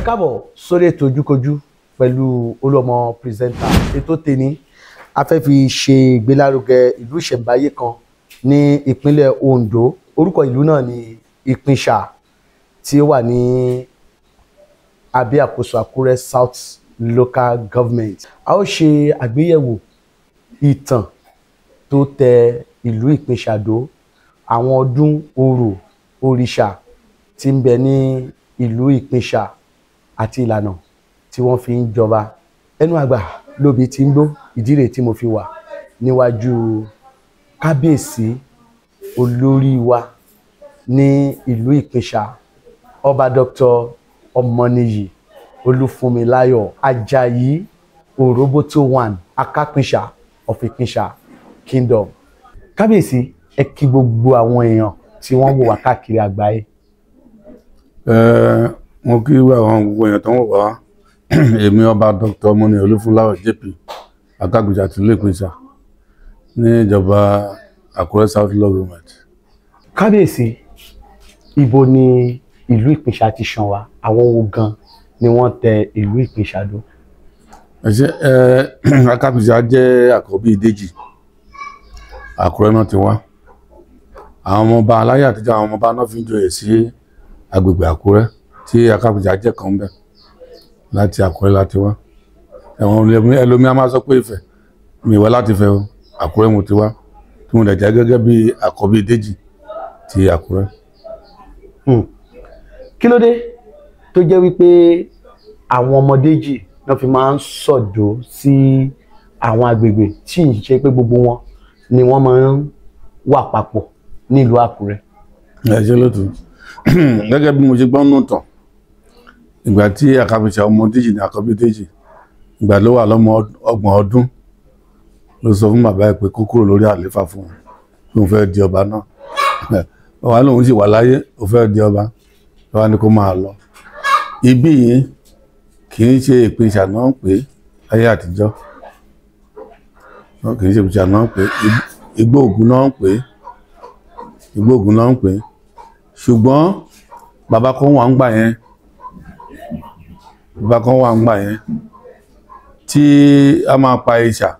káàbọ̀ sórí ètò ojúkojú pẹ̀lú Olúọmọ pírẹsẹ́ńtà. Ètò tèmi a fẹ́ fi ṣe ìgbélárugẹ ìlú ìṣẹ̀ǹbáyé kan ní ìpínlẹ̀ Ondo. Orúkọ ìlú náà ni Ìpínṣà tí ó wà ní abẹ́ àkóso Àkúrẹ́ South Local Government. A ó ṣe àgbéyẹ̀wò ìtàn tó tẹ ìlú Ìpínṣà dó, àwọn ọdún orò òrìṣà tí ń bẹ ní ìlú Ìpínṣà àti ìlànà tí wọ́n fi ń jọba. Ẹnu àgbà lóbi tí ń gbó, ìdí rèé tí mo fi wà níwájú kábíyèsí olórí wa ní ìlú Ìpínṣà, ọba Dr. Ọmọnìyí Olúfúnmiláyọ̀ Àjàyí Òróbótó one Akápínṣà of Ìpínṣà Kingdom. Kábíyèsí, ẹ kí gbogbo àwọn èèyàn tí wọ́n wò wá káàkiri àgbáyé. Mo kí àwọn gbogbo èèyàn tó ń wò wá. Èmi ọba Dr. Ọmọnìyí Olúfúnmiláyọ̀ JP Akápínṣà ti ìlú Ìpínṣà ní ìjọba Àkúrẹ́ South Local Government. Kábíyèsí, ibo ni ìlú Ìpínṣà ti ṣàn wá? Àwọn wo gan ni wọ́n tẹ ìlú Ìpínṣà dó? Akápínṣà jẹ́ àkọ́bí Déjì. Àkúrẹ́ náà ti wá. Àwọn ọmọọba aláyé àtijọ́, àwọn ọmọọba náà fi ń joyè sí agbègbè Àkúrẹ́ tí Akápínṣà jẹ́ kan bẹ́ẹ̀. Láti Àkúrẹ́ láti wá. Ẹ̀wọ̀n ẹlòmí a máa sọ pé Ifẹ̀, mi wá láti Ifẹ̀ o, Àkúrẹ́ mo ti wá, tí mo dẹ̀ jẹ́ gẹ́gẹ́ bí àkọ́bí Déjì ti Àkúrẹ́. Kí ló dé tó jẹ́ wípé àwọn ọmọ Déjì náà fi máa ń sọ̀dọ̀ sí àwọn agbègbè tí ì ṣe pé gbogbo wọn ni wọ́n máa ń wà papọ̀ nílùú Àkúrẹ́? Ẹ ṣé lótú. Gẹ́gẹ́ bí mo ṣe gbọ́ nù tán, ìgbà tí Akápínṣà ọmọ Déjì ní àkọ́bí Déjì, ìgbà ló wà lọ́mọ 30 ọdún ló sọ fún bàbá ẹ̀ pé kó kúrò lórí àléfà fún un, tó ń fẹ́ di ọba náà. Bàbá lòun sì wà láyé, ó fẹ́ di ọba, bàbá ní kó máa lọ. Ibí yìí kì í ṣe Ìpínṣà náà ń pè láyé àtijọ́, kì í ṣe Ìpínṣà náà ń pè, Igbó Ògún náà ń pè, Igbó Ògún náà ń pè. Ṣùgbọ́n bàbá kan wà ń gbà yẹn, tí a máa pa ìṣà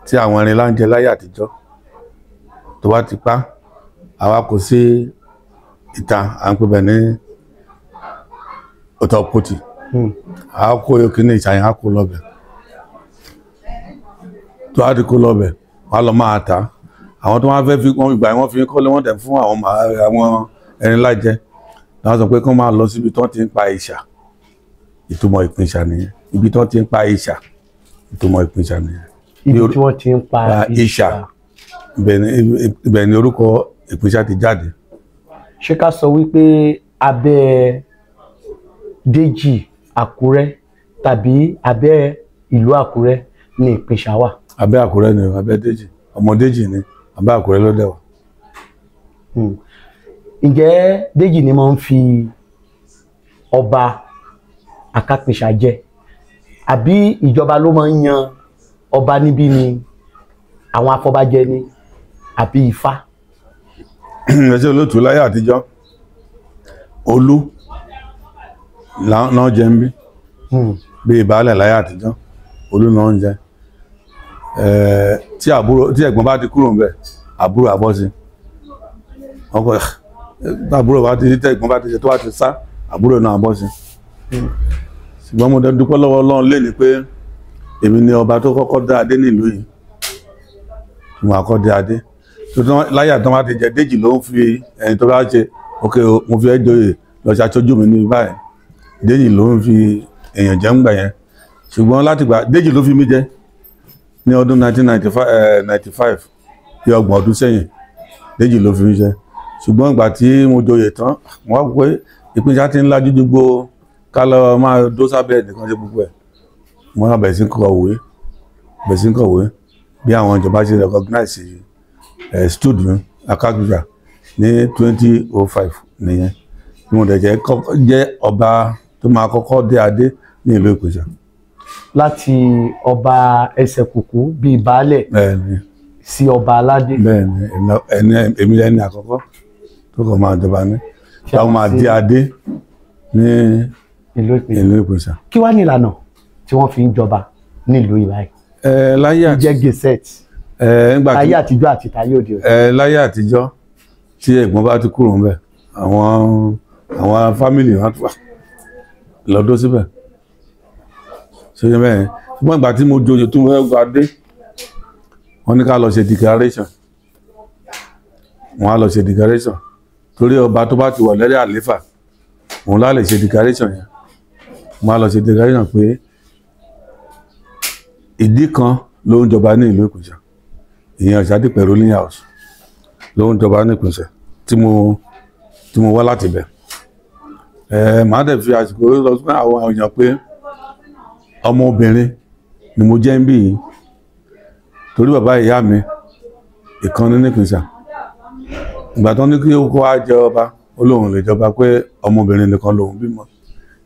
tí àwọn ẹrin láńjẹ láyé àtijọ́, tó bá ti pa àwa kò sí ìta, à ń pè bẹ̀ ní ọ̀tọ̀pọ̀tì, a kó kíní ìṣàyàn a kó lọ́bẹ̀, tó á ti kó lọ́bẹ̀ wọ́n lọ máa ta. Àwọn tó wọ́n fẹ́ fi wọ́n ìgbà wọ́n fi kọ́lé wọ́n tẹ̀ fún àwọn ẹrin lájẹ, láwọn sọ pé kán máa lọ síbi tó ti ń pa ìṣà. Ìtumọ̀ Ìpínṣà nìyẹn. Ibi tó ti ń pa ìṣà, ìtumọ̀ Ìpínṣà nìyẹn. Ibi tí wọ́n ti ń pa ìṣà. Ibẹ̀ ni orúkọ Ìpínṣà ti jáde. Ṣé ká sọ wípé abẹ́ Déjì Àkúrẹ́ tàbí abẹ́ ìlú Àkúrẹ́ ni Ìpínṣà wà? Abẹ́ Àkúrẹ́ ni, abẹ́ Déjì. Ọmọ Déjì ni, abẹ́ Àkúrẹ́ ló dẹ̀ wà. Ǹjẹ́ Déjì ni máa ń fi ọba Akápínṣà jẹ, àbí ìjọba ló máa ń yan ọba níbí ni àwọn afọbajẹ ni, àbí Ifá? Ẹ ṣé olóòtú, láyé àtijọ́ olú náà jẹ ń bí, bí ìbálẹ̀ láyé àtijọ́ olú náà ń jẹ. Tí ẹ̀gbọ́n bá ti kúrò ń bẹ̀, àbúrò àbọ̀ sí. Àbúrò bá ti tẹ́ ẹ̀gbọ́n bá ti ṣe tó bá ti sá, àbúrò náà àbọ̀ sí. Ṣùgbọ́n mo dúpẹ́ lọ́wọ́ Ọlọ́run lénìí pé èmi ni ọba tó kọ́kọ́ dá adé nílùú yìí. Mo àkọ́ dé adé. Láyé àtọ́ bá ti jẹ Déjì ló ń fi ẹni tó bá ṣe, ok mo fi ẹ́ joyè lọ ṣàṣojú mi ní báyìí. Déjì ló ń fi èèyàn jẹ ń gbà yẹn. Ṣùgbọ́n láti gbà Déjì ló fi mí jẹ ní ọdún 1995, bí 30 ọdún sẹ́yìn, Déjì ló fi mí jẹ. Ṣùgbọ́n ìgbà tí mo joyè tán, mo wá pé Ìpínṣà ti ń lajú ju gbogbo ká lọ máa dó sábẹ́ nìkan ṣe gbogbo ẹ̀. Mo náà bẹ̀rẹ̀ sí kọ̀wé bí àwọn ìjọba ṣe recognize studio Akápínṣà ní 2005 nìyẹn. Mo dẹ̀ jẹ́ ọba tó máa kọ́kọ́ dé adé ní ìlú Ìpínṣà. Láti ọba ẹsẹ̀ kùkú bíi baálẹ̀ sí ọba aládé. Bẹ́ẹ̀ni, èmi lẹ́ni àkọ́kọ́ tó kàn máa jọba ní. Táwọn máa dé adé ní ìlú Ìpínṣà. ìlú Ìpínṣà. Kí wá ní ìlànà tí wọ́n fi ń jọba nílùú ìbáyìí? Láyé jẹ́ gẹ̀ẹ́sẹ̀tì ayé àtijọ́ àti tayé òde òní. Láyé àtijọ́ tí ẹ̀gbọ́n bá ti kúrò ńbẹ̀ àwọn fámìlì wọn wà lọ́dún síbẹ̀ ṣe é bẹ́ẹ̀. ṣùgbọ́n ìgbà tí mo joyè tó fẹ́ gba dé wọ́n ní ká lọ ṣe declaration. wọ́n á lọ ṣe declaration torí ọba tó bá ti wọ̀ lẹ́rẹ́ àléfà òun lá lè ṣe declaration yẹn. wọ́n á lọ ṣe declaration pé ìdí kan ló ń jọba ní ìlú Ìpínṣà, ìyẹn Ọ̀ṣádìpẹ̀ ruling house ló ń jọba ní Ìpínṣà tí mo wá láti bẹ̀. màá dẹ̀ fi àsìkò lọ sí àwọn èèyàn pé ọmọbìnrin ni mo jẹ́ ń bí yìí torí bàbá ìyá mi ìkan ní Ìpínṣà. ìgbà tó ní kí ó kó wá jẹ ọba ó lóun lè jọba pé ọmọbìnrin nìkan lòun bímọ,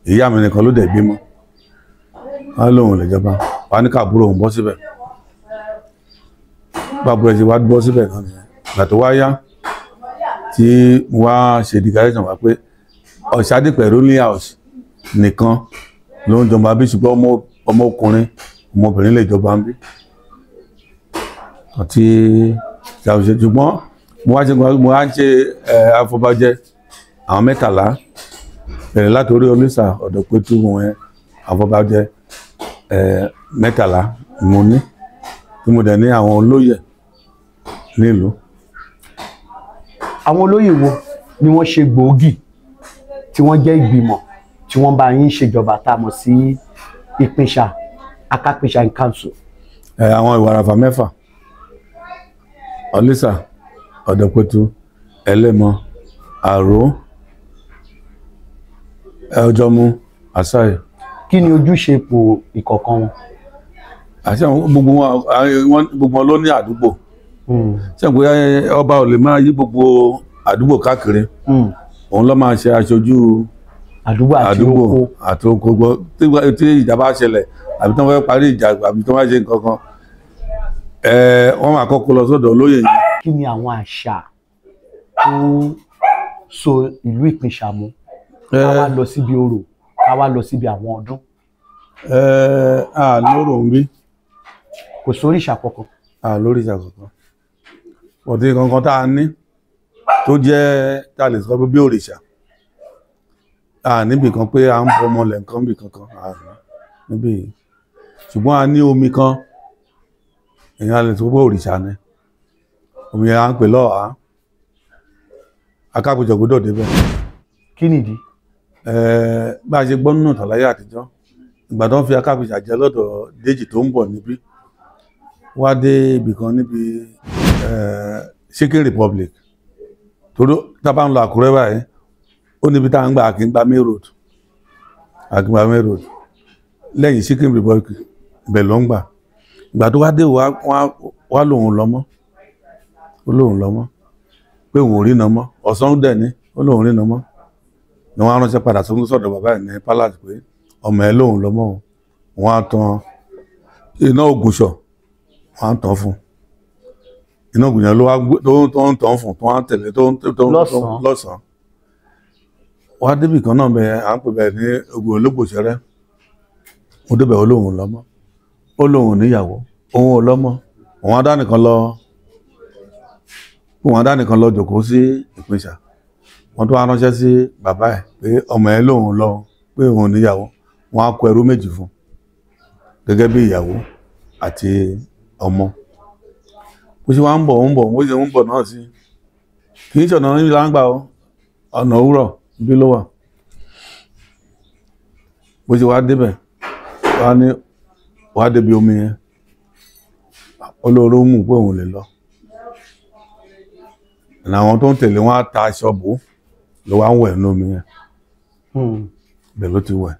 ìyá mi nìkan ló dẹ̀ bímọ, wọ́n lóun lè jọba, wọ́n ní káàbúrò òun bọ́ síbẹ̀. bàbá ẹ̀ ṣe wá bọ́ síbẹ̀ náà nìyẹn. ìgbà tó wá yá tí mo wá ṣe declaration wá pé Ọ̀ṣádìpẹ̀ ruling house nìkan ló ń jọba bí, ṣùgbọ́n ọmọkùnrin ọmọbìnrin lè jọba ń bí. àti ṣàwùṣe ṣùgbọ́n mo wá ṣe afọbajẹ àwọn 13 bẹ̀rẹ̀ látòrí Olísà Ọ̀dọ̀pẹ̀tù wọn afọbajẹ 13 mo ní tí mo dẹ̀ ní àwọn olóyè nílùú. àwọn olóyè wo ni wọ́n ṣe gbòógì tí wọ́n jẹ́ ìgbìmọ̀ tí wọ́n bá yín ṣèjọba tá a mọ̀ sí Ìpínṣà Akápínṣà council? àwọn ìwàràfà 6 Olísà Ọ̀dọ̀pẹ̀tù Ẹlẹ́mọ Àró Ọjọ́mú Àsáyè. kí ni ojúṣe ipò ìkọ̀ọ̀kan wọn? àti gbogbo wọn ló ní àdúgbò. ṣé pé ọba ò lè máa yí gbogbo àdúgbò káàkiri, òun ló máa ṣe aṣojú àdúgbò àti oko gbogbo tí ìjà bá ṣẹlẹ̀ àbí tí wọ́n fẹ́ parí ìjà àbí tí wọ́n bá ṣe nǹkan kan wọ́n máa kọ́kọ́ lọ sọ́dọ̀ olóyè yìí. kí ni àwọn àṣà tó so ìlú Ìpínṣà mú? ká wá lọ síbi orò, ká wá lọ síbi àwọn ọdún. lóró ń bí kò sóríṣà kankan. lóríṣà kankan ọ̀dẹ kankan tá a ní tó jẹ́ tá a lè sọ pé bí òrìṣà níbi kan pé à ń bọ ọmọlẹ̀ nǹkan bí kankan níbí yìí. ṣùgbọ́n a ní omi kan èèyàn lè sọ pé òrìṣà ni omi yẹn à ń pè lọ́ọ̀á. Akápínṣà gbọ́dọ̀ débẹ̀. kí nìdí? bá a ṣe gbọ́ nínú ìtàn láyé àtijọ́, ìgbà tó ń fi Akápínṣà jẹ lọ́dọ̀ Déjì tó ń bọ̀ níbí, wá dé ibì kan níbi Chicken Republic torí tá a bá ń lọ Àkúrẹ́ báyìí ó níbi tá à ń gba Àkíngbá Main Road lẹ́yìn Chicken Republic ibẹ̀ ló ń gbà. ìgbà tó wá dé wá lòun lọ́mọ́ ó lòun lọ́mọ́ pé òun ò rí nà mọ́, ọ̀sán dẹ̀ ní ó lòun rí nà mọ́ ni wọ́n á ránṣẹ́ padà sọ́dọ̀ bàbá ẹ̀ ní palace pé ọmọ ẹ̀ lòun lọ́mọ́ o. wọ́n á tan iná Ògùnṣọ̀ wọ́n á tàn fún iná Ògùnṣọ̀ ló wá tó ń tàn fún tó ń tẹ̀lé tó ń lọ́sàn-án. wọ́n á débì kan náà bẹ́ẹ̀ à ń pè bẹ́ẹ̀ ní Ògùn Ológbòṣẹ́rẹ́. ó débẹ̀ ó lòun lọ́mọ́ ó lòun níyàwó òun ò lọ́mọ́ òun adánìkan lọ jòkó sí Ìpínṣà. wọ́n tó wá ránṣẹ́ sí bàbá ẹ̀ pé ọmọ ẹ̀ lòun lọ pé òun níyàwó, wọ́n á kó ẹrú 2 fún gẹ́gẹ́ bí ìyàwó àti ọmọ. bó ṣe wá ń bọ̀ bó ṣe ń bọ̀ náà sí kì í ṣọ̀nà níbi láńgbà ọ̀nà òwúrọ̀ bí ló wà. bó ṣe wá débẹ̀ wá débi omi yẹn olóró mú pé òun lè lọ. àwọn tó ń tẹ̀lé wọn á ta aṣọ bò ló wá ń wẹ̀ nínú omi yẹn. bẹ́ẹ̀ ló ti wẹ̀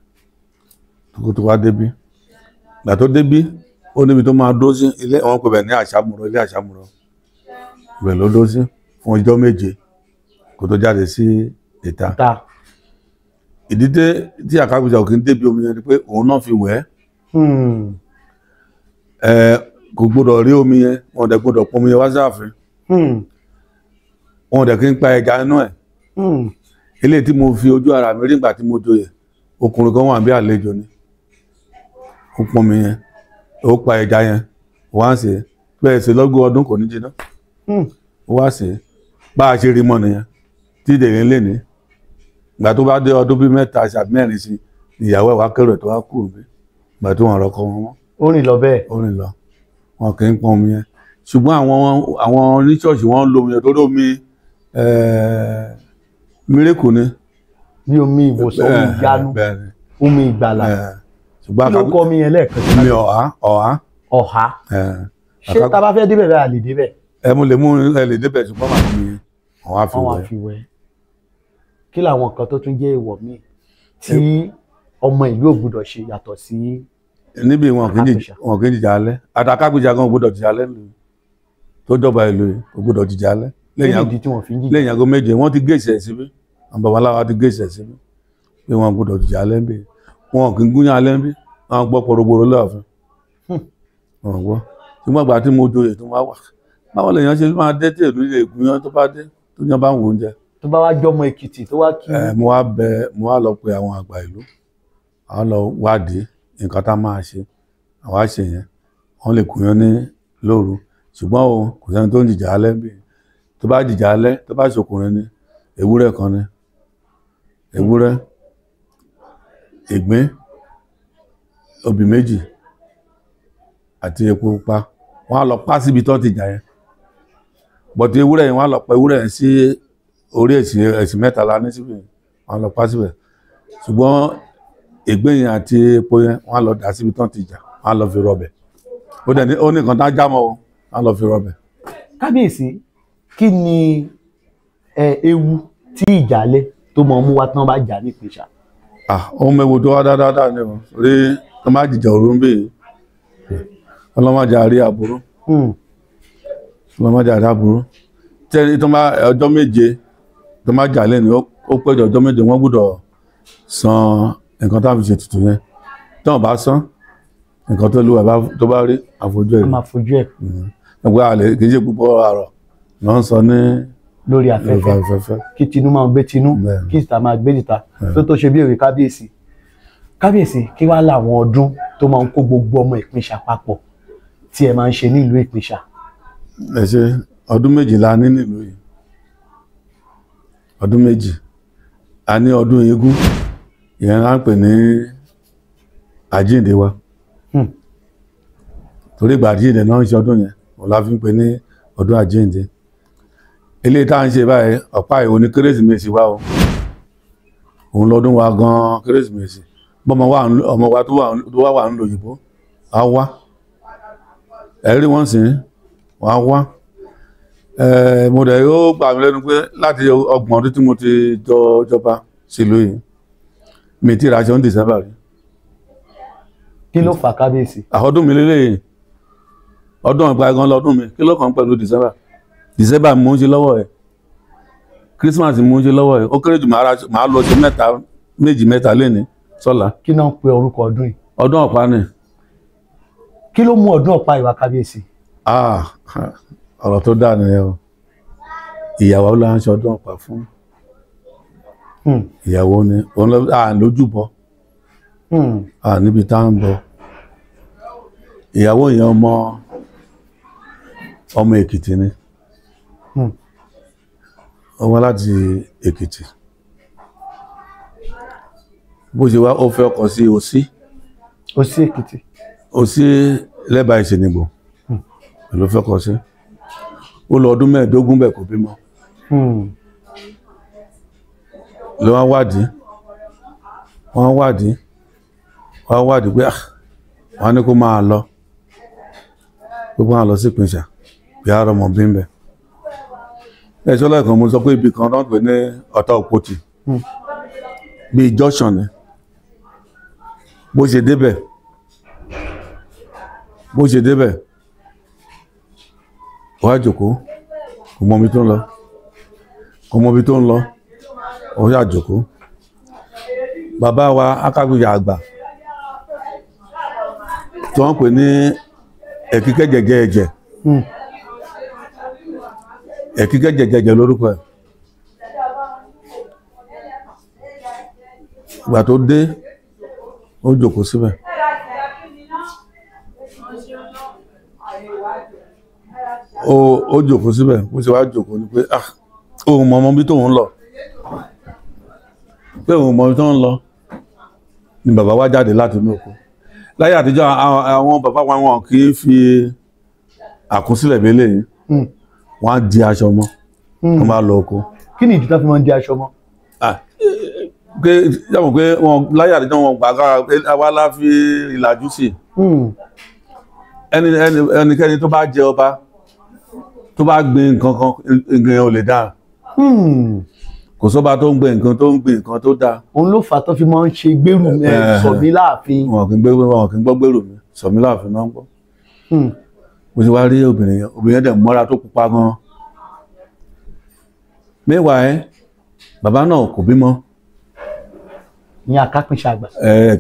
tó wá débí. ìgbà tó débí ó níbi tó máa dó sí ilé wọn pè bẹ̀ ní àṣàmúrò ilé àṣàmúrò. bẹ́ẹ̀ ló dó sí fún ọjọ́ 7 kó tó jáde sí ìta. ìdí tí Akápínṣà ò kí ń débi omi yẹn ni pé òun náà fi wẹ̀ kò gbọdọ̀ rí omi yẹn, wọn dẹ̀ gbọdọ̀ pọn omi yẹn wá sáàfin. wọn dẹ̀ kí ń pa ẹja inú ẹ̀. eléyìí tí mo fi ojú ara mi rí nígbà tí mo joyè ọkùnrin kan wà bí àlejò ni ó pọn mi yẹn ó pa ẹja yẹn wá ń ṣe bẹ́ẹ̀ ṣe lọ́gbọ̀n ọdún kò ní jiná wá ṣe bá a ṣe rí mọ́ nìyẹn tí ìdèrè ń lè ní ìgbà tó bá dé ọdún bí mẹ́ta ṣàbí mẹ́rin sí ìyàwó ẹ̀ wá kérò ẹ̀ tó wá kúrò bí ìgbà tó wọn rọkọ wọn mọ́ ó rìn lọ bẹ́ẹ̀. ó rìn lọ wọn kì í pọn omi yẹn ṣùgbọ́n àwọn oníṣọ́ọ̀ṣì wọn ń lo omi yẹn torí omi mírèkù ni bí omi ìwòsàn omi ìyanu omi ìgbàlà kí ló kọ omi yẹn lẹ́ẹ̀kan sí omi ọ̀há ṣé tá a bá fẹ́ débẹ̀ bẹ́ẹ̀ a lè débẹ̀. mo lè mú ẹ lè débẹ̀ ṣùgbọ́n màá mú yẹn wọ́n á fi wẹ̀. kí làwọn kan tó tún jẹ́ èèwọ̀ míì tí ọmọ ìlú ò gbọ́dọ̀ ṣe yàtọ̀ sí. níbi wọn kì í jìjà alẹ́ àtàkàgbèjà gan ò gbọ́dọ̀ jìjà alẹ́ lóyún tó jọba ìlú yìí ò gbọ́dọ̀ jìjà alẹ́ lẹ́yìn aago méje wọ́n ti gé ìṣẹ̀ síbí àwọn babaláwa ti gé ìṣẹ̀ síbí pé wọn gbọ́dọ̀ jìjà alẹ́ ń bè wọn kì í gúnyán alẹ́ ń bí wọn gbọ́ porogboro lọ́ọ̀fin wọn gbọ́ ṣùgbọ́n àgbà tí mo joyè tó máa wà báwo lèèyàn ṣe máa dé tí èlú ilé ìgúnyán tó bá dé tó yàn bá ń wò oúnjẹ. tó bá wá jọmọ Èkìtì tó wá kí. mo wá lọ pe àwọn àgbà ìlú àwọn lọ wádìí nǹkan tá a máa ṣe àwọn àṣẹ yẹn wọn lè gúnyán ní lóru ṣùgbọ́n o kò sẹ́ni tó ń jìjà alẹ́ ń bì tó bá jìjà alẹ́ tó bá ṣokùnrin ni ewúrẹ́ kan ni ewúrẹ́ ìgbín obì méjì àti epo pupa wọ́n á lọ pa síbi tó ti jà yẹn bọ̀tí ewúrẹ́ yẹn wọ́n á lọ pa ewúrẹ́ yẹn sí orí ẹ̀sìn mẹ́tàlá ní síbẹ̀ wọ́n á lọ pa síbẹ̀ ṣùgbọ́n ìgbín yẹn àti epo yẹn wọ́n á lọ dà síbi tó ti jà wọ́n á lọ fi rọbẹ̀ ó ní nǹkan tá a já mọ́ wọ́n á lọ fi rọbẹ̀. kábíyèsí kí ni ewu tí ìjàlẹ̀ tó mọ̀ mú wá tí wọ́n bá jà ní Ìpèsà. ohun ewu tó wá dáadáa ni o rí tó má jìjà òru ń bè ọlọ́mọdé àrí àbúrú ọlọ́mọdé àrí àbúrú tẹ́lẹ̀ tó má ọjọ́ méje tó má jà lẹ́nu ó péjọ ọjọ́ méje wọ́n gbọ́dọ̀ san nǹkan tá a fi ṣe tutù yẹn tí wọ́n bá san nǹkan tó lúwa tó bá rí àfojú ẹ̀. a máa fojú ẹ̀. ẹgbẹ́ àlẹ́ kì í ṣe púpọ̀ àrọ̀ ló ń sọ ní lórí afẹ́fẹ́ kí tinú máa gbé tinú kí ìta máa gbé ìta tó ṣe bí èrè kábíyèsí kí wá láwọn ọdún tó máa ń kó gbogbo ọmọ Ìpínṣà papọ̀ tí ẹ máa ń ṣe nílùú Ìpínṣà. ẹ ṣe ọdún méjìlá ní nílùú yìí ọdún méjì a ní ọdún eégún ìyẹn là ń pè ní àjíǹde wa torí ìgbà àjíǹde náà ń ṣe ọdún yẹn òun la fi ń pè ní ọdún àjíǹde ilé tá à ń ṣe báyìí ọ̀pá ìwò ní kérésìmesì wa o òun lọ́dún wa gan kérésìmesì bọ́mọ wa tó wà ń lo òyìnbó á wá ẹ̀rí wọ́n sì wọ́n á wá mo dẹ̀ yóò gbà mí lẹ́nu pé láti ọgbọ̀n ọdún tí mo ti jọba sílùú yìí mi ti ra aṣọ ní December rí. kí ló fà kábíyèsí. ọdún mi lélẹ́yìn ọdún ọgbà gan lọ́dún mi kí ló kàn pẹ̀lú December mú ń ṣe lọ́wọ́ ẹ̀ Christmas mú ń ṣe lọ́wọ́ ẹ̀ ó kéré jù máa lọ sí méjì mẹ́ta léni sọ́la. kí náà pe orúkọ ọdún yìí. ọdún ọ̀pá ni. kí ló mú ọdún ọ̀pá ìwà kábíyèsí. ọ̀rọ̀ tó dáa nìyẹn o ìyàwó ló ń ṣe ọdún ọ̀pá fún ìyàwó ni òun lójúbọ níbi tá à ń bọ ìyàwó yẹn ọmọ Èkìtì ni ọmọ láti Èkìtì bó ṣe wá ó fẹ́ ọkọ̀ sí Òsí Èkìtì Òsí lẹ́bàá Ìṣènìgbò ló fẹ́ ọkọ̀ sí ó lọ ọdún 15 bẹ́ẹ̀ kò bímọ ló wá wádìí pé wọ́n ní kó máa lọ gbogbo àwọn lọ sí Ìpínṣà bí ara ọmọ bí ń bẹ ẹ̀ṣọ́ lẹ́ẹ̀kan mo sọ pé ibì kan náà pè ní Ọ̀tà Òpótì bí junction ni bó ṣe débẹ̀ wá jókòó kò mọ ibi tó ń lọ ó yà jókòó bàbá wa Akágbèjà àgbà tí wọ́n pè ní ẹ̀kíkẹ́jẹ̀jẹ̀ ẹ̀jẹ̀ ẹ̀kíkẹ́jẹ̀jẹ̀ ẹ̀jẹ̀ lórúkọ ẹ̀ ìgbà tó dé ó jókòó síbẹ̀. Ó jókòó síbẹ̀ bó ṣe wá jókòó ni pé òun mọ ọmọ bí tóun lọ pé òun mọ bí tóun lọ ni bàbá wá jáde láti inú oko. Láyé àtijọ́ àwọn bàbá wọn kì í fi àkúnsílẹ̀ bí eléyìí wọ́n á di aṣọ mọ́ wọ́n bá lọ oko. Kí ni ìdí tó fi máa ń di aṣọ mọ́? Pé yàgò pé wọn láyé àtijọ́ wọn gbàgbára pé àwa la fi ìlàjú sí ẹnikẹ́ni tó bá jẹ ọba tó bá gbin nǹkan kan nǹkan ò lè dáa. Kò sọ́ba tó ń gbin nǹkan tó ń gbin nǹkan tó dáa. Òun ló fà tó fi máa ń ṣe gbèrú sọ̀mí láàfin. Wọn kì í gbọ́ gbèrú mi sọ̀mí láàfin náà ń gbọ́. Mo ti wá rí obìnrin yẹn dẹ̀ mọ́ra tó pupa gan. Mẹ́wàá bàbá náà kò bímọ. Ní Akápínṣà àgbà.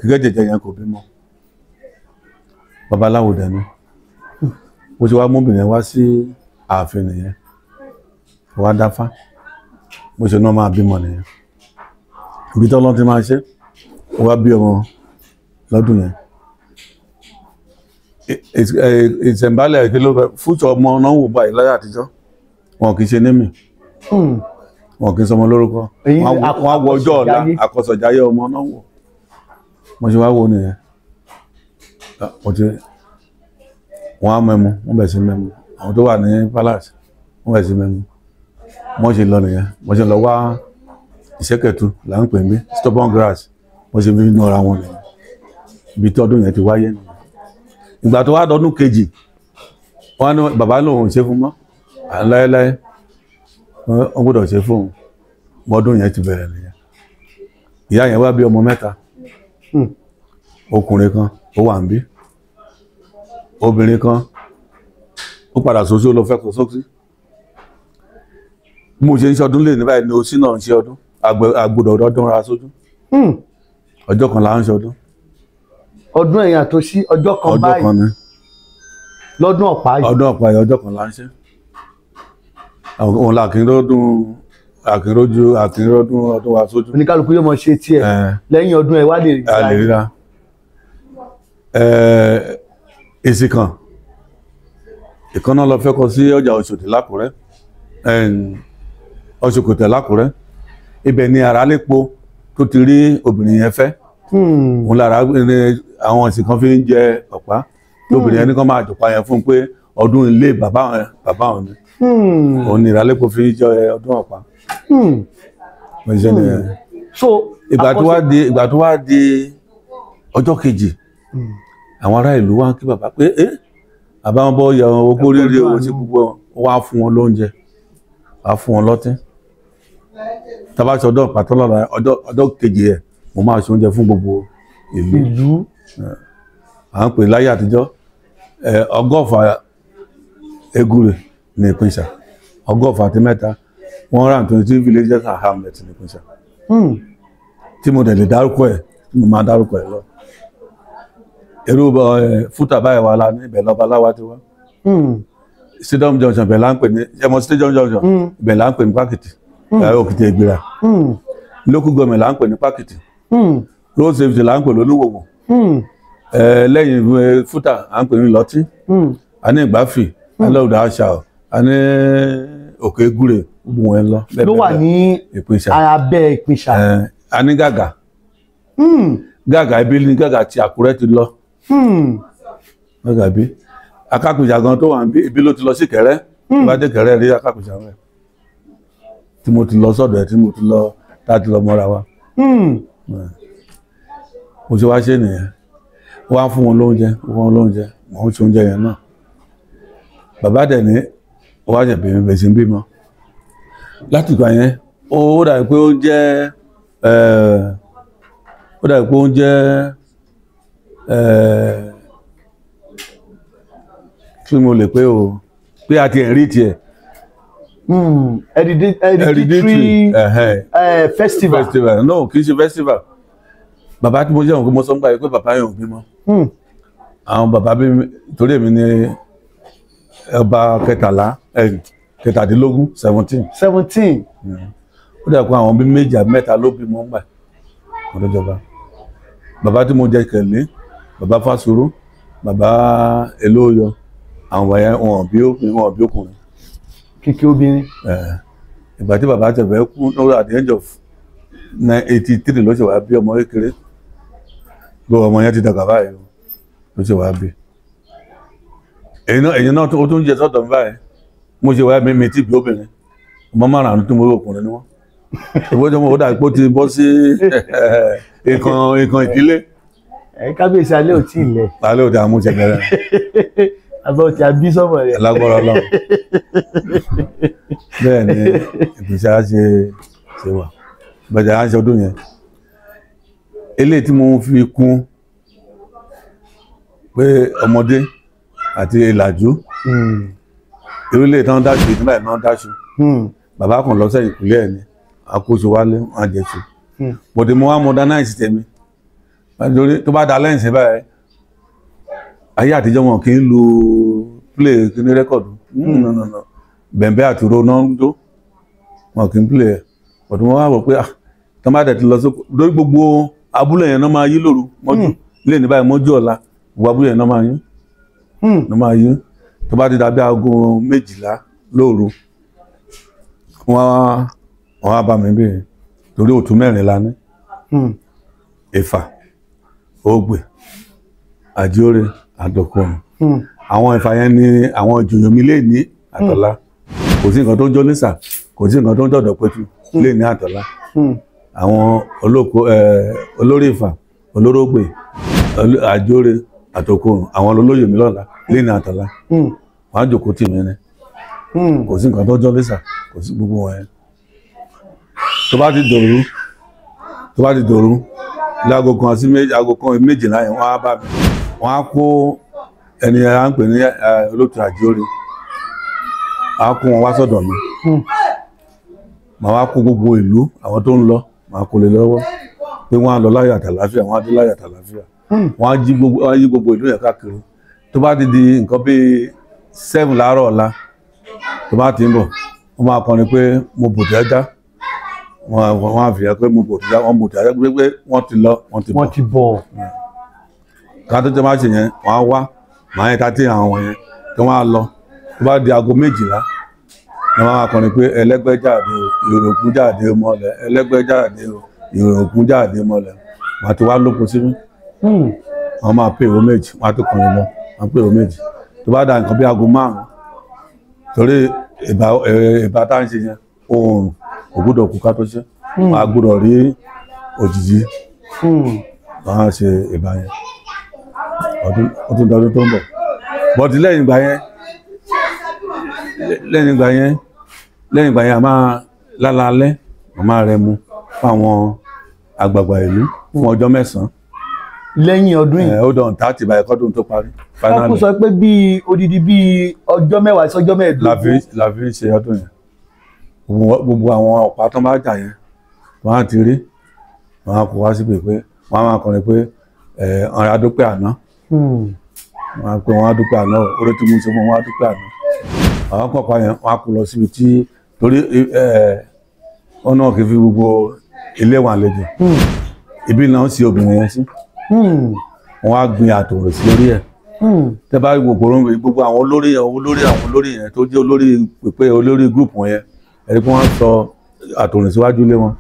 Kíkẹ́ jẹ̀jẹ̀ yẹn kò bímọ. Babaláwo dẹ̀ ni. Mo ti wá mú obìnrin wá sí ààfin nìyẹn. Wá dáfá. Mo ṣe náà máa bímọ nìyẹn. Ibi tí Ọlọ́run ti máa ṣe wá bí ọmọ lọ́dún yẹn. Ìṣẹ̀ǹbálẹ̀ kí ló fẹ́ fúnṣọ ọmọ náà wò báyìí láyé àtijọ́ wọn kì í ṣe némì wọn kì í sọmọ lórúkọ wọn á wọ ọjọ́ ọ̀la àkọsọ̀jáyé ọmọ náà wò. Mo ṣe wá wo nìyẹn wọn á mẹ́mu wọ́n bẹ̀ sí mẹ́mu àwọn tó wà ní palace wọ́n bẹ̀ sí mẹ́mu wọ́n ṣe lọ nìyẹn wọ́n ṣe lọ wá ìṣẹ́kẹ̀tù là ń pè mí stubborn grass wọ́n ṣe fi nọra wọn nìyẹn ibi tí ọdún yẹn ti wáyé nìyẹn. Ìgbà tó wá dọdún kejì wọ́n ní bàbá lòun ṣe fún mọ́ láéláé wọ́n gbọ́dọ̀ ṣe fún ọdún yẹn ti bẹ̀rẹ̀ nìyẹn. Ìyá yẹn wá bí ọmọ mẹ́ta ọkùnrin kan ó wà ń bí obìnrin kan ó padà sósí ó lọ fẹ́ kó sósí. Mo ṣe ń ṣọdún lè ní báyìí ní osí náà ń ṣe ọdún àgbòdò ọdún ra sójú ọjọ́ kan là ń ṣọdún. Ọdún ẹ̀yìn àtòsí ọjọ́ kan báyìí ọjọ́ kan ni lọ́dún ọ̀pá yìí. Ọdún ọ̀pá yìí ọjọ́ kan là ń ṣe. Òun là àkínrọ́dún ọdún wa sójú. Oníkálukú yóò mọ ṣe tiẹ̀ lẹ́yìn ọdún ẹ̀ wá lè ríra. Èsì kan ìkànnà lọ fẹ́ kọ sí ọjà Ọ̀ṣọ́dì lákùrẹ́ Ọ̀ṣọ́kòtẹ̀ lákùrẹ́ ibẹ̀ ni Àràlépo tó ti rí obìnrin yẹn fẹ́. Òun lára àwọn ìsìn kan fi ń jẹ ọ̀pá lóbìnrin ẹni kan máa jọ̀pá yẹn fún un pé ọdún ilé bàbá òun ni òun ni Àràlépo fi ń jẹ ọdún ọ̀pá. Ìgbà tó wá di ọjọ́ kejì àwọn ará ìlú wá ń kí bàbá pé bàbá wọn bọ́ yẹ ogún rírì owó sí gbogbo wọn á fún wọn lóúnjẹ á fún wọn lọ́tí. Tábà ṣe ọdún ọ̀pá tó lọ́la ọjọ́ kejì ẹ̀ mo máa ṣe oúnjẹ fún gbogbo ìlú. À ń pè láyé àtijọ́ ọgọ́fà egúre ní Ìpínṣà ọgọ́fà àti mẹ́ta 120 villages and hamlets ní Ìpínṣà. Tí mo dẹ̀ lè dárúkọ ẹ̀ tí mo máa dárúkọ ẹ̀ lọ. Irú fúta báyìí wà lá ní ibẹ̀ lọ́baláwa ti wá. Stadium Junction ibẹ̀ là ń pè ní ẹmọ Stadium Junction ibẹ̀ là ń pè ní Pákìtì Òkìtì Ègbìrà. Local government là ń pè ní Pákìtì. Road safety là ń pè lólúwòwò. Lẹ́yìn fúta à ń pè ní Lọ́tí. A ní Ìgbáfì a ní Ọ̀dà Àṣà a ní Òkè Gúre gbogbo wọn lọ. Ló wà ní abẹ́ Ìpínṣà. A ní Gàgà. Gàgà ibi ní Gàgà tí Àkúrẹ́ ti lọ. Gàgà bí Akápínṣà gan tó wà níbí ibi ló ti lọ sí Kẹ̀rẹ́. Bá dé Kẹ̀rẹ́ rí Akápínṣà rẹ̀ tí mo ti lọ sọ́dọ̀ ẹ̀ tí mo ti lọ láti lọ mọ́ra wa. Mo ṣe wá ṣe nìyẹn wọ́n á fún wọn lóúnjẹ wọ́n ń ṣe oúnjẹ yẹn náà. Bàbá dẹ̀ ní wọ́n á jẹ̀ bẹ̀rẹ̀ sí bímọ. Láti ìgbà yẹn ó dàbí pé ó jẹ́ kí mo lè pé o pé a ti ẹ̀ rí tiẹ̀. Hereditary festival. No, kì í ṣe festival. Bàbá tí mo jẹ́ òun kí mo sọ ń gbà yìí pé bàbá yẹn ò bímọ. Àwọn bàbá bí torí èmi ni ọba kẹtàdínlógún 17. Ó dà pé àwọn bí méjì àbí mẹ́ta ló bímọ ń gbà ọdọjọba. bàbá tí mo jẹ kẹ̀lé bàbá Fásoro bàbá Elóyọ àwọn wọ̀nyẹn wọn bí ọkùnrin. kíkí obìnrin. Ìgbà tí bàbá tẹ̀fẹ́ kú lọ́wọ́ at the age of 83 ló ṣe wá bí ọmọ kékeré gbogbo ọmọ yẹn ti dàgbà báyìí ló ṣe wá bí. èyí náà ó tún jẹ sọ́dọ̀ mi báyìí mo ṣe wá mi tí bí obìnrin ọmọ márùn-ún tí mo rí ọkùnrin ni wọ́n. ìwọ́jọ́ mo dà pé ó ti bọ́ sí nǹkan ìdílé. kábíyèsí alẹ́ ò tí ì lẹ̀. alẹ́ ò tí a mú ṣẹ̀gẹ̀rẹ̀. àbá ò tí a bí sọ́mọ rẹ̀. lágbára Ọlọ́run. bẹ́ẹ̀ ni ìpèsè á ṣe wà bẹ̀rẹ̀ á ṣe ọdún yẹn. eléyìí tí mo fi kún pé ọmọdé àti ìlàjú ìrúlé tán dáṣu ìdúnbà ẹ̀ náà dáṣu bàbá kan lọ sẹ́yìn ìpínlẹ̀ ẹ̀ ní àkóso wálé wọn àjẹsù bọ̀dé mo wá modernize tèmi tó bá da lẹ́yìn sí báyìí ayé àtijọ́ wọn kì í lu play kíní rẹ́kọ̀dù bẹ̀m̀bẹ́ àtúrò náà ń jó wọn kì í play ẹ̀ bọ̀dé mo wá wọ̀ pé tó bá dẹ̀ ti lọ sóko lórí gbogbo abúlé yẹn náà máa yí lóru mọ́jú lè ní báyìí mọ́jú ọ̀la gbogbo abúlé yẹn náà máa yí tó bá ti dàbí aago 12 lóru wọ́n á bá mi bèèrè torí òtún 4 la ní Ifá Ògbè Àjíórè Àdòkòrùn àwọn Ifá yẹn ni àwọn ìjòyè mi lè ní Àtọ̀lá kò sí nǹkan tó ń jọ nísà kò sí nǹkan tó ń jọ̀dọ̀ pẹ̀tù lè ní Àtọ̀lá àwọn olórí Ifá Olórógbè Àjíórè Àdòkòrùn àwọn olóyè mi lọ́la lè ní Àtọ̀lá wọ́n á jòkó tì mí ní kò sí nǹkan tó jọ nísà kò sí gbogbo wọn yẹn tó bá ti dòru láago kan sí aago kan méjìlá yẹn wọ́n á bá mi wọ́n á kó ẹni à ń pè ní olóòtú Àjíórè á kó wọn wá sọ́dọ̀ mi màá wá kó gbogbo ìlú àwọn tó ń lọ màá kó lè lọ́wọ́ pé wọ́n á lọ láyọ̀ àtàlàáfíà wọ́n á dé láyọ̀ àtàlàáfíà wọ́n á yí gbogbo ìlú yẹn káàkiri tó bá ti di nǹkan bíi 7 láàárọ̀ ọ̀la tó bá ti ń bọ̀ wọ́n máa kọrin pé mo bòtí ẹja wọ́n á fìyà pé mo bòtí ẹja wọ́n bòtí ẹja pé wọ́n ti lọ wọ́n ti bọ̀. ká tó tẹ́ máa ṣe yẹn wọ́n á wá màá yẹn tàtí àwọn yẹn kí wọ́n á lọ tó bá di aago 12 ni wọ́n máa kọrin pé ẹlẹ́gbẹ́ jáde ìròkún jáde mọ́lẹ̀ ẹlẹ́gbẹ́ jáde ìròkún jáde mọ́lẹ̀ wọ́n á ti wá lóko síbí wọ́n máa pè owó méjì wọ́n á tó kọrin lọ wọ́n á pè owó méjì tó bá da nǹkan bí aago 5 torí ìbá tá ń ṣe yẹn oòrùn kò gbọ́dọ̀ kú ká tó ṣe a gbọ́dọ̀ rí òjìji wọ́n á ṣe ìbá yẹn ọdún tó ń bọ̀ bọ́tí lẹ́yìn ìgbà yẹn a máa lálálẹ́ a máa rẹ mu fáwọn àgbààgbà ìlú fún ọjọ́ 9 lẹ́yìn ọdún yìí ó dàn tá ti báyìí kọ́dún tó parí. wọ́n kún sọ pé bíi odidi bíi ọjọ́ 10 sí ọjọ́ 15. la fi ṣe ọdún yẹn gbogbo àwọn ọ̀pá tó bá jà yẹn wọ́n á ti rí wọ́n á kó wá síbi pé wọ́n á máa kọrin pé ọ̀rẹ́ adúpẹ́ àná wọ́n á pé wọ́n á dúpẹ́ àná orí tí mo ṣe fún wọn á dúpẹ́ àná àwọn pọ̀pá yẹn wọ́n á kó lọ síbi tí torí ọ̀nà kì í fi gbogbo ilé wọn àlejò ibi náà sí obìnrin yẹn sí wọ́n á gbin àtòrò sí lórí ẹ̀ tẹ́ bá gbogbo àwọn olórí yẹn tó jẹ́ olórí pípé olórí gúrùpù yẹn ẹni pé wọ́n sọ àtòrò síwájú lé wọn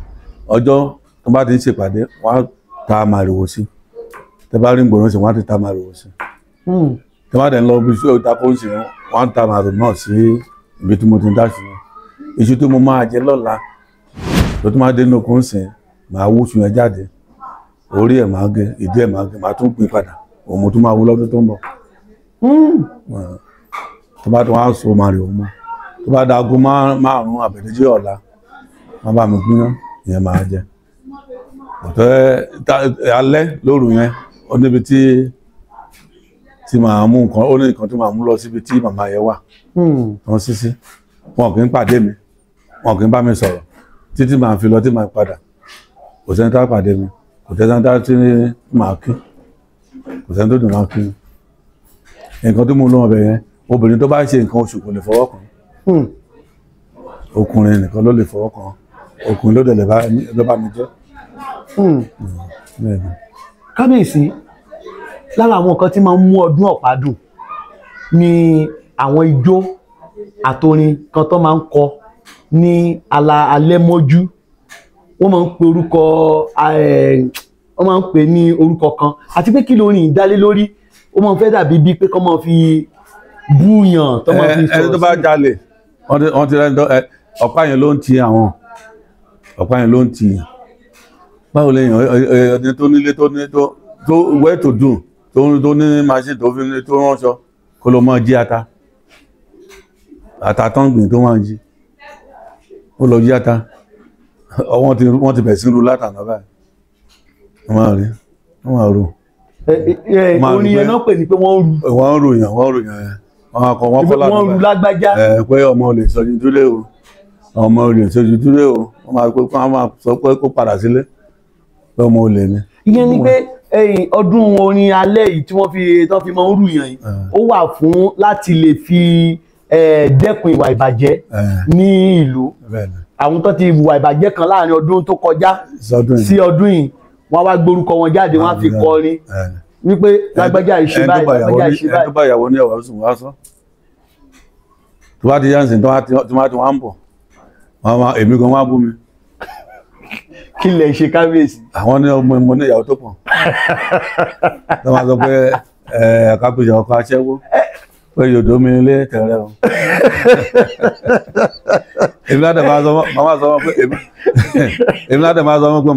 ọjọ́ tó bá ti ń ṣèpàdé wọ́n á ta màrìwò sí tẹ́ bá rí gbòòrò sí wọ́n á ti ta màrìwò sí tẹ́ bá dẹ̀ ń lọ bí iṣu ìta kó ń ṣe wọ́n á ta màrìwò náà sí ibi tí mo ti ń dáṣu yẹn iṣu tí mo máa jẹ lọ́la tó tún máa dé inú okùn sìn máa wú iṣu yẹn jáde orí ẹ̀ máa gé ìdí ẹ̀ máa gé máa tún gbìn padà òun tún máa wú lọ́dún tó ń bọ̀ tó bá tó wá so màrìwò mọ́ tó bá da aago 5 àbẹ̀dẹ́jì ọ̀la wọ́n bá mi gbìyàn ìyẹn máa jẹ ọ̀tọ́ alẹ́ lóru yẹn ó níbi tí màá mú nǹkan ó ní nǹkan tí màá mú lọ síbi tí màmá yẹn wà wọ́n sísí wọn kì í pàdé mi wọn kì í bá mi sọ̀rọ̀ títí màá fi lọ tí màá padà kò sẹ́ni tá pàdé mi kò sẹ́ni tá tí màá kí kò sẹ́ni tó dùn máa kí nǹkan tó mú lọ́wọ́ bẹ̀ yẹn obìnrin tó bá ṣe nǹkan oṣù kò lè fọwọ́ kàn ọkùnrin nìkan ló lè fọwọ́ kàn ọkùnrin ló dẹ̀ lè bá mi jẹ́ kábíyèsí lára àwọn nǹkan tí máa ń mú ọdún ọ̀pá dùn ni àwọn ijó àtorin kan tó máa ń kọ ní alẹ́ mọ́jú. Wọ́n máa ń pe orúkọ wọ́n máa ń pè ní orúkọ kan àti pé kí lórin ìdálé lórí ó máa ń fẹ́ dàbí bíi pé kọ́ máa fi búyàn tó máa fi sọ̀rọ̀ sí. ẹni tó bá jalè wọ́n ti rẹ́ ọ̀pá yẹn ló ń ti àwọn ọ̀pá yẹn ló ń ti báwo lẹ́yìn ẹni tó nílé tó wẹ́ tó dùn tó ní machine tó fi ní tó ránṣọ kó ló máa jí ata tán gbìn tó máa jí ó lọ jí ata wọ́n ti bẹ̀ sí ru látàná báyìí wọ́n máa rí wọ́n máa ro. Orin yẹn náà pè ní pé wọ́n ròyàn yẹn wọ́n kọ́ látàná wọ́n ru lágbájá. pé ọmọ olè sọjú dúró o ọmọ olè sọjú dúró o wọ́n máa sọ pé kó padà sílé pé ọmọ olè ni. Ìyẹn ni pé ọdún orin alẹ́ yìí tí wọ́n fi máa ń rù yàn yìí ó wà fún láti lè fi dẹ́kun ìwà ìbàjẹ́ ní ìlú. Àwọn tó ti hùwà ìbàjẹ́ kan láàrin ọdún tó kọjá sí ọdún yìí wọ́n wá gbórúkọ wọn jáde wọ́n á fi kọrin wípé lágbájá ìṣe báyìí lágbájá ìṣe báyìí. ẹni tó bá ìyàwó ní ẹ̀wà sùn wá sọ tó bá ti yá ǹsìn tó má ti wá ń bọ̀ èmi gan wá bú mi. Kí lẹ ṣe kábíyèsí? Àwọn ní ọmọ ìmọ̀ ní ìyàwó tó pọ̀ tó máa sọ pé àkápèjà ọkọ aṣẹ́wó pé yòdó mi ilé tẹ̀rẹ̀ o. Èmi láti máa sọ pé èmi láti máa sọ pé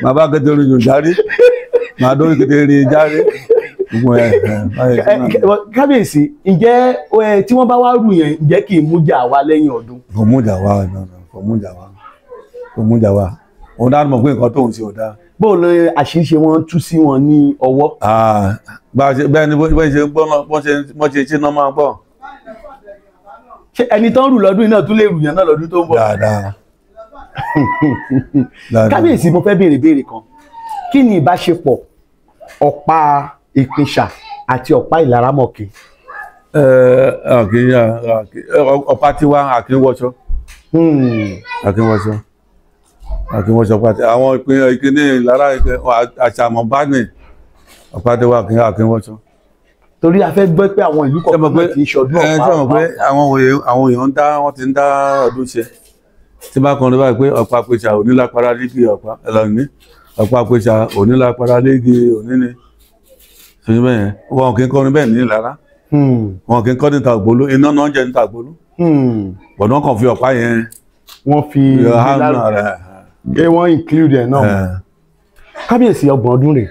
bàbá kékeré yóò járí màá dórí kékeré járí. Kábíyèsí ǹjẹ́ tí wọ́n bá wá rù yẹn ǹjẹ́ kì í mújà wá lẹ́yìn ọdún? Kò mújà wá kò mújà wá òun dáa mọ̀ pé nǹkan tóun ṣe ò dáa. Bó ló àṣìṣe wọn tú sí wọn ní ọwọ́? Bẹ́ẹ̀ ni bọ́n ṣe gbọ́ náà bọ́n ṣe náà máa gbọ́. Ṣé ẹni tó ń rù lọ́dún iná tún lè rù yàn náà lọ́dún tó ń bọ̀? Dáadáa. Kábíyèsí mo fẹ́ béèrè kan kí ni ìbáṣepọ̀ ọ̀pá ìpínṣà àti ọ̀pá ìlaramọ̀kì? Ọ̀pá tiwa àkínwọ́ṣọ́ pàtẹ àwọn ìkíní ìlara àṣàmọ̀ bá ní ọ̀pá tiwa àkínwọ́ṣọ́. Torí a fẹ́ gbọ́ pé àwọn ìlú kọ̀ọ̀kan ti ṣọdún ọ̀pá. Àwọn èèyàn wọ́n ti ń dá ọdún ṣe tí bá kan rí báyìí pé ọ̀pá pèsè onílápára léegi ọ̀pá ẹlọ́ni ọ̀pá pèsè onílápára léegi òníní ṣojú bẹ́ẹ̀ wọn kì í kọrin bẹ́ẹ̀ ní ìlara wọn kì í kọ́ níta ògbóló iná náà jẹ́ níta ògbóló bọ̀dọ̀ kan fi ọ̀pá yẹn wọ́n fi wọ́n include ẹ̀ náà. Kábíyèsí ọgbọ̀n ọdún rẹ̀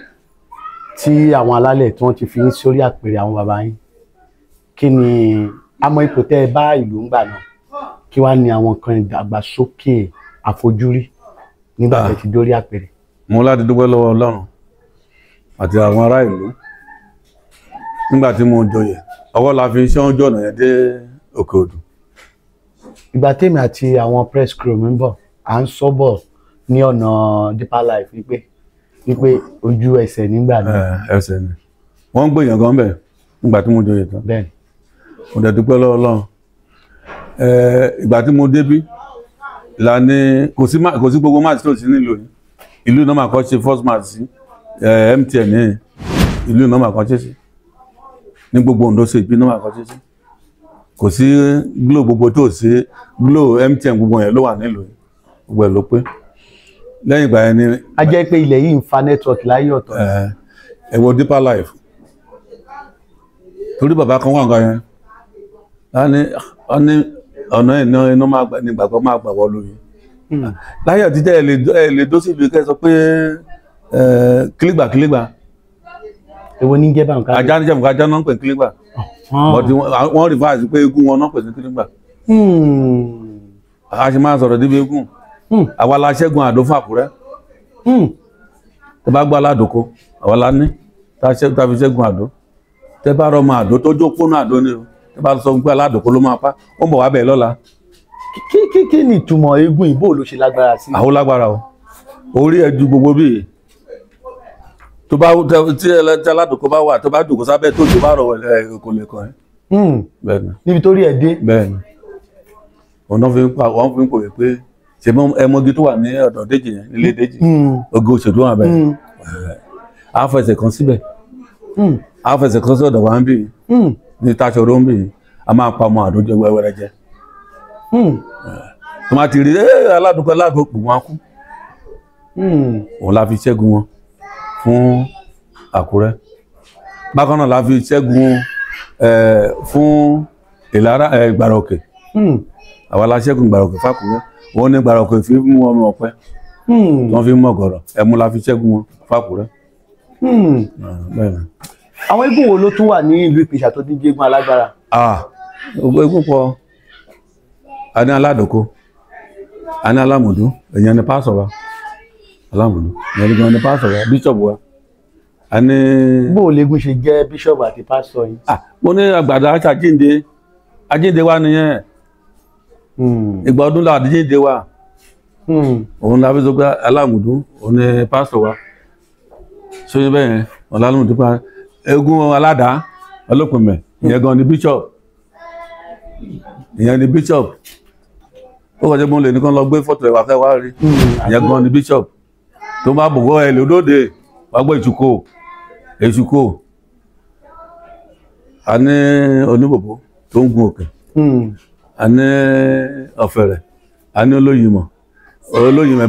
tí àwọn alálẹ̀ tí wọ́n ti fi sórí àpèrè àwọn bàbá yín kí ni àmọ́ ipò tẹ́ ẹ bá ìlú ń gbà náà kí wá ní àwọn kan ìdàgbàsókè àfojúrí nígbà tẹ́ ti dórí àpèrè? Mo láti dúpẹ́ lọ́wọ́ Ọlọ́run àti àwọn ará ìlú nígbà tí mo joyè ọwọ́ la fi ṣe ọjọ́ ọ̀nà yẹn dé Òkè Odù. Ìgbà tèmi àti àwọn press crew mi ń bọ̀ à ń sọ́bọ̀ ní ọ̀nà Deeper Life wípé ojú ẹsẹ̀ nígbà náà. Ẹsẹ̀ ni wọ́n ń gbèyàn gan bẹ̀ nígbà tí mo joyè tán. Bẹ́ẹ̀ni. Mo dẹ̀ dúpẹ́ lọ́wọ́ Ọlọ́run. Ìgbà tí mo débí ìlànà kò sí gbogbo match tó sí nílò yìí ìlú náà máa kọ́ ṣe first match sí MTN ní ìlú náà máa kọ́ ṣe sí ní gbogbo Ondo ṣe ìbí náà máa kọ́ ṣe sí kò sí Glo gbogbo tó sí Glo MTN gbogbo yẹn ló wà nílò yìí gbogbo ẹ̀ ló pé lẹ́yìn ìgbà yẹn ni. A jẹ́ pé ilẹ̀ yìí ń fa network láyé ọ̀tọ̀. Ẹ wo Deeper Life torí bàbá kan wà nǹkan yẹn wọ́n ní ọ̀nà iná máa gbà ní ìgbàgbọ́ máa gbà wọ́ lórí láyé àtijọ́ ẹ lè dó síbi kẹ́ sọ pé kílígbà. Èwo ní jẹ́ báwọn káàdì? Ajá ní jẹ́mùká ajá náà ń pè kílígbà wọ́n rí fáàsì pé eégún wọn náà pè ní kílígbà. A ṣe máa sọ̀rọ̀ débi eégún àwa la ṣẹ́gun Àdó fún Àkúrẹ́ tẹ bá gbọ́ aládòkó àwa la ní tá fi ṣẹ́gun Àdó tẹ bá rọmọ Àdó tó jókòó náà Àdó ni o tẹ bá sọ pé aládòkó ló máa pa ó ń bọ̀ wá bẹ̀ lọ́la. Kí ni ìtumọ̀ eégún ìbò ló ṣe lágbára sí? Àwọn lágbára o orí ẹ ju gbogbo bíi tó bá tí aládòkó bá wà tó bá dòkó sábẹ́ tó tó bá rọ̀ kò lè kàn ẹ́. Níbi tó rí ẹ dé. Bẹ́ẹ̀ni wọ́n fi ń pòwe pé ṣe mọ ẹmọgi tó wà ní ọ̀dọ̀ Déjì yẹn nílé Déjì oge òṣèlú wà bẹ́ẹ̀ a fẹsẹ̀ kan síbẹ̀ a fẹsẹ̀ kan sí ọ̀dọ̀ wa ń bì ní Táṣọ̀rọ̀ ń bì a máa pa ọmọ àdójọ wẹ́wẹ́rẹ́ jẹ tó máa ti rí aládùúgbò aláàgbò wọn kú òun la fi ṣẹ́gun wọn fún Àkúrẹ́ bákan náà la fi ṣẹ́gun fún Ìlara Ìgbàrà Òkè àwa la ṣẹ́gun Ìgbàrà Òkè f'Àkúrẹ́ wọ́n ní Ìgbàrà Òkè fi mú ọmọ ọ̀pẹ wọ́n fi mú ọ̀gọ̀rọ̀ ẹ̀mú la fi ṣẹ́gun wọn f'Àkúrẹ́. àwọn eégún wo ló tún wà ní ìlú Ìpèsà tó dín jégún alágbára? gbogbo eégún pọ̀ a ní Aládòkó a ní Alámùdú èèyàn ní pásọ̀ wa Alámùdú èèyàn ní pásọ̀ wa bíṣọ̀bù wa a ní. bó o léegun ṣe jẹ́ bíṣọ̀bù àti pásọ̀ yìí? mo ní àgbàdo àṣàjínde àjínde wa nìyẹn ìgbà ọdún la àdíjínde wa òun la fi sọ pé Alámùdú òun ní pásọ̀ wa ṣóyún bẹ́ẹ̀ yẹn Alámùdú pa eégún aládàá Olópinmẹ̀ ìyẹn gan ni bíṣọ̀bù ìyẹn ni bíṣọ̀bù ó kọjá mọ́ lè nìkan lọ gbé fọ́tò ẹ̀wà fẹ́ wá rí ìyẹn gan ni bíṣọ̀bù tó bá bògbọ́ ẹ̀ lódòdè wá gbọ́ èṣùkò a ní Oníbòbò tó ń gun òkè a ní Ọ̀fẹ̀rẹ̀ a ní Olóyìnmọ̀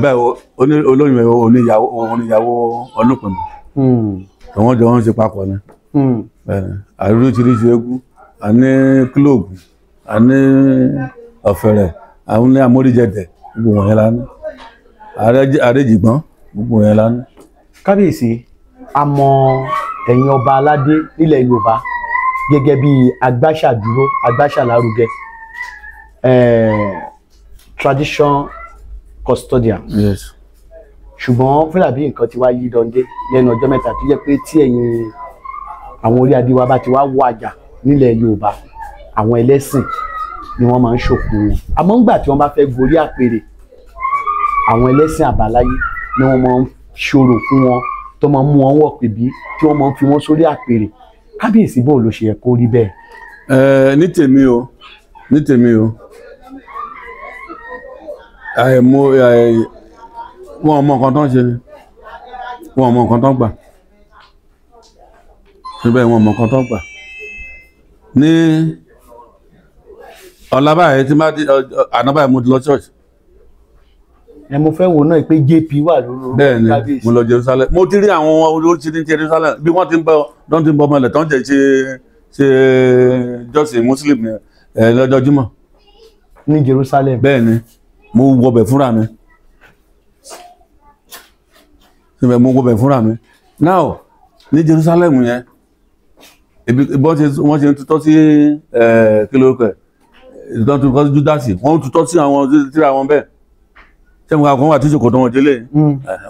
báyìí Olóyìnmọ̀ oníyàwó Olópinmẹ̀ àwọn jọ wọ́n ṣe papọ̀ ni àríríṣiríṣi eégún a ní kílòògùn a ní Ọ̀fẹ̀rẹ̀ àwọn ní Amóríjẹdẹ gbogbo wọ̀nyẹn la ní Àrèjìgbọ́n gbogbo wọ̀nyẹn la ní. Kábíyèsí a mọ ẹ̀yin ọba aládé nílẹ̀ Yorùbá gẹ́gẹ́ bí agbáṣàdúró agbáṣàlárugẹ tradition custodian. Yes. ṣùgbọ́n fúnra bí nǹkan ti wá yí dọ́ndé lẹ́nu ọjọ́ mẹ́ta tó jẹ́ pé tí ẹ̀yin àwọn orí adé wa bá ti wá wọ àjà nílẹ̀ Yorùbá àwọn ẹlẹ́sìn ni wọ́n máa ń ṣòkú wọn àmọ́ ńgbà tí wọ́n bá fẹ́ gorí àpèrè àwọn ẹlẹ́sìn àbáláyé ni wọ́n máa ń ṣòro fún wọn tó máa ń mú wọn wọ̀ pèbí tí wọ́n máa ń fi wọ́n sórí àpèrè. Kábíyèsí bó ló ṣe yẹ kó rí bẹ́ẹ̀? ní tèmi o wọn mọ nǹkan tó ń ṣe ni wọn mọ nǹkan tó ń gbà síbẹ̀ wọn mọ nǹkan tó ń gbà ní ọ̀làbáyé tí máa di ànábáyé mo ti lọ church. Mo fẹ́ wo náà pé JP wà lórí. bẹ́ẹ̀ni mo lọ Jerusalem mo ti rí àwọn olóṣèlú Jerusalem bí wọ́n ti ń bọ ọmọ ilẹ̀ tó ń jẹ́ ṣe jọ́sìn Muslim lọ́jọ́ Jímọ̀ ní Jerusalem. bẹ́ẹ̀ni mo wọbẹ̀ fúnra mi now ní Jerusalem yẹn wọ́n ṣe ń tutọ́ sí kí lórúkọ ẹ̀ ìtọ́ tutọ́ sí Júdásì wọ́n tutọ́ sí àwọn tíra wọn bẹ́ẹ̀ sẹ́mu kan wà tí ṣòkòtò wọn délé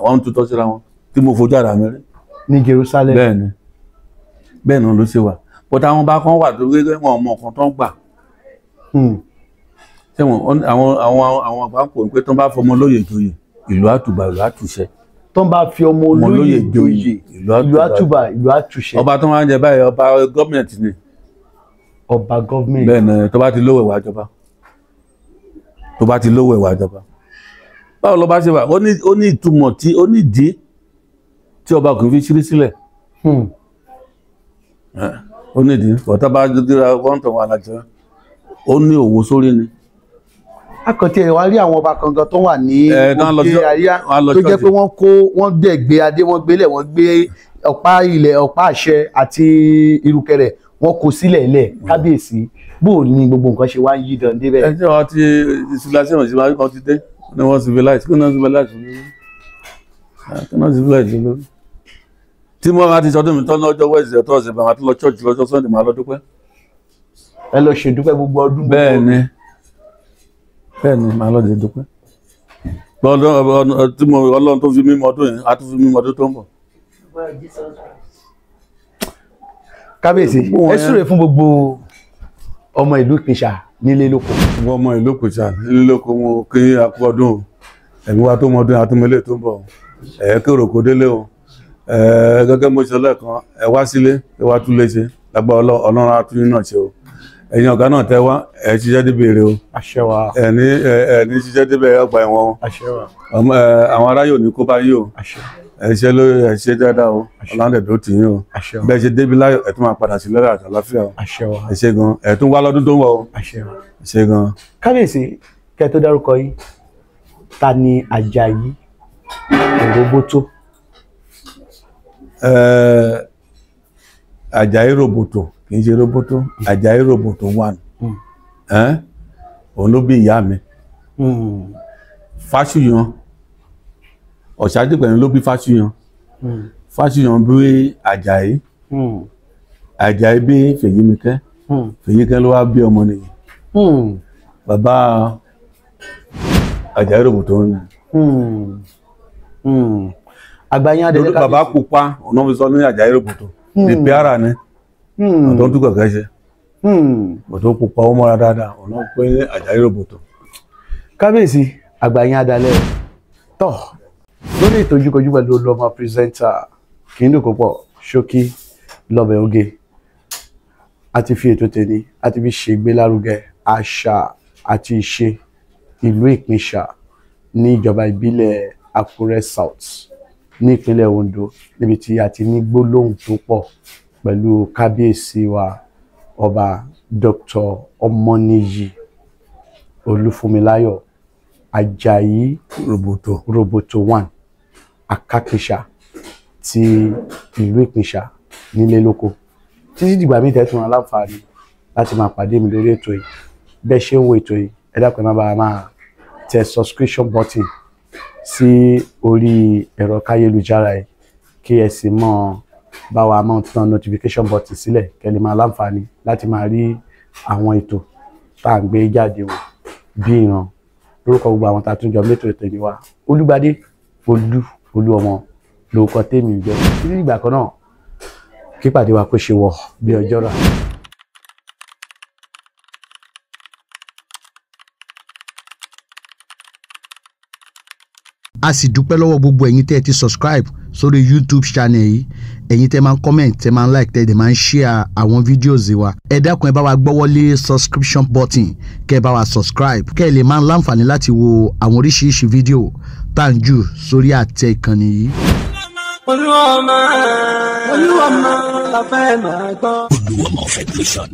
wọ́n ń tutọ́ síra wọn tí mo fojú ara mi rí ní Jerusalem. bẹ́ẹ̀ náà ló ṣe wà but àwọn bá kan wà tó gbé wọn mọ nǹkan tó ń gbà sẹ́wọ̀n àwọn àgbà kò pé tó ń bá fọmọ lóye joyè ìlú àtùbà ìlú àtùṣẹ. tó ń bá fi ọmọ olóyè joyè ìlú àtùbà ìlú àtùṣẹ. ọba tó máa ń jẹ báyìí ọba gọ́ọ̀mẹ̀ntì ni. ọba gọ́ọ̀mẹ̀ntì. bẹ́ẹ̀ ni tó bá ti lówó ìwà ìjọba báwo ló bá ṣe wà ó ní ìtumọ̀ tí ó ní ìdí tí ọba kò fi ṣírí sílẹ̀ ó ní ìdí ọ̀tá bá dúdúra wọ́n tàn wà lájọ́ ó ní òwò sórí ni. akọ̀tí ẹ̀ wá rí àwọn ọba kankan tó wà ní òkè àríyá tó jẹ́ pé wọ́n dẹ̀ gbé adé wọ́n gbélẹ̀ wọ́n gbé ọ̀pá àṣẹ àti ìrùkẹ̀rẹ̀ wọ́n kó sílẹ̀ lẹ̀. Kábíyèsí bó ní gbogbo nǹkan ṣe wá ń yí dán débẹ̀. ẹ jẹ́ wá tí ìsìláṣẹ́ ìṣẹ́ kan ti dé ní wọ́n civilize kí wọ́n civilize lórí tí mo máa ti sọdún mi tán lọ́jọ́ Wednesday Thursday bàmà tó lọ church lọ́jọ́ Sunday máa lọ dúpẹ́. ẹ lọ ṣe dúpẹ́ gbogbo ọdún. bẹ́ẹ̀ni máa lọ ṣe dúpẹ́ tí mo Ọlọ́run tó fi mímọ́ ọdún yìí á tún fi mímọ́ ọdún tó ń bọ̀. Kábíyèsí ẹ súre fún gbogbo ọmọ ìlú Ìpèsà nílé lóko. gbogbo ọmọ ìlú Ìpèsà nílé lóko mo kí akú ọdún ẹ̀mí wa tó mọ ọdún àtúmọ̀lé tó ń bọ̀ kérò kó délé o gẹ́gẹ́ mo ṣe lẹ́ẹ̀kan ẹ wá sílé ẹ wá tún lé ṣe lágbára Ọlọ́run á tún yín náà ṣe o ẹ̀yin ọ̀gá náà tẹ́ wá ẹ̀ ṣiṣẹ́ débi èrè o àṣẹ wa ẹ̀ ní ṣiṣẹ́ débi ọgbà ẹ̀wọ̀n o àṣẹ wa àwọn aráyò ní kó bá yí o àṣẹ ẹ̀ ṣe lórí ẹ̀ ṣe dáadáa o ọ̀làǹdẹ̀dọ̀ tì yín o àṣẹ wa bẹ́ẹ̀ ṣe débi láyọ̀ ẹ̀ tún máa padà sí lọ́rọ̀ àtàláfíà o àṣẹ wa ẹ̀ ṣe gan ẹ̀ tún wá lọ́dún tó ń wọ̀ o àṣẹ wa. ẹ̀ ṣe gan. kábíyèsí kẹ́ tó dárúkọ yìí ta ni Àjàyí Òróbótó? Àjàyí Ròbòtò kì í ṣe Róbótó Àjàyí Ròbòtò 1 òun ló bí ìyá mi Fásùyàn Ọ̀ṣádìpẹ̀lú ló bí Fásùyàn Fásùyàn bí Àjàyí Àjàyí bí Fèyímikẹ́ Fèyíkẹ́ ló wá bí ọmọ nìyí bàbá Àjàyí Ròbòtò ni. àgbáyé adẹ́lẹ́ kábíyèsí bàbá pupa ọ̀nà fi sọ ní Àjàyí Ròbòtò ìpè ara ni ọ̀tọ̀ ń tún kẹ̀kẹ́ ṣe ọ̀tọ̀ pupa ó mọ́ra dáadáa ọ̀nà pé ní Àjàyí Ròbòtò. kábíyèsí àgbáyé adalẹ tọ lórí ètò Ojúkojú pẹ̀lú Olúọmọ pírẹsẹńtà Kìíní Kópọ̀ Ṣókí lọ́bẹ̀ oge àti fi ètò tèmi àti fi ṣègbélárugẹ àṣà àti ìṣe ìlú Ìpínṣà ní ìjọba ìbílẹ̀ Àkúrẹ́ South ní ìpínlẹ̀ Ondo níbi tí a ti ní gbólóhùn tó pọ̀ pẹ̀lú kábíyèsí wa ọba Dr. Ọmọníyì Olúfúnmiláyọ̀ Àjàyí Ròbòtò 1 Akápéṣà ti ìlú Ìpínṣà nílé lóko títí dìgbà míì tẹ́tùn aláǹfààní láti máa pàdé mi lórí ètò yìí bẹ́ẹ̀ ṣe ń wo ètò yìí ẹ dákun má bàa máa tẹ subscription button sí orí ẹ̀rọ káyélujára yìí kí ẹ sì mọ̀ bá wa máa tan notification button sílẹ̀ kẹ́ lè máa láǹfààní láti máa rí àwọn ètò tá à ń gbé jáde wò bí ìran lórúkọ gbogbo àwọn tá a tún jọ mẹ́tò ètò ìníwá Olúgbadé Olúọmọ lórúkọ tèmi jẹ́ títí ìgbà kan náà kí pàdé wa kó ṣe wọ̀ bí ọjọ́ rà. a sì dúpẹ́ lọ́wọ́ gbogbo ẹ̀yin tẹ́ ẹ ti subscribe sórí YouTube channel yìí ẹ̀yin tẹ́ máa ń comment tẹ́ máa ń like tẹ́ ẹ máa ń share àwọn videos wa ẹ dákun ẹ bá wa gbọ́wọ́lé subscription button kẹ́ ẹ bá wa subscribe kẹ́ ẹ lè máa ń láǹfààní láti wo àwọn oríṣiríṣi fídíò tá à ń jù sórí àtẹ ìkànnì yìí. Olúọmọ la fẹ́ máa gbọ́. Olúọmọ Federation.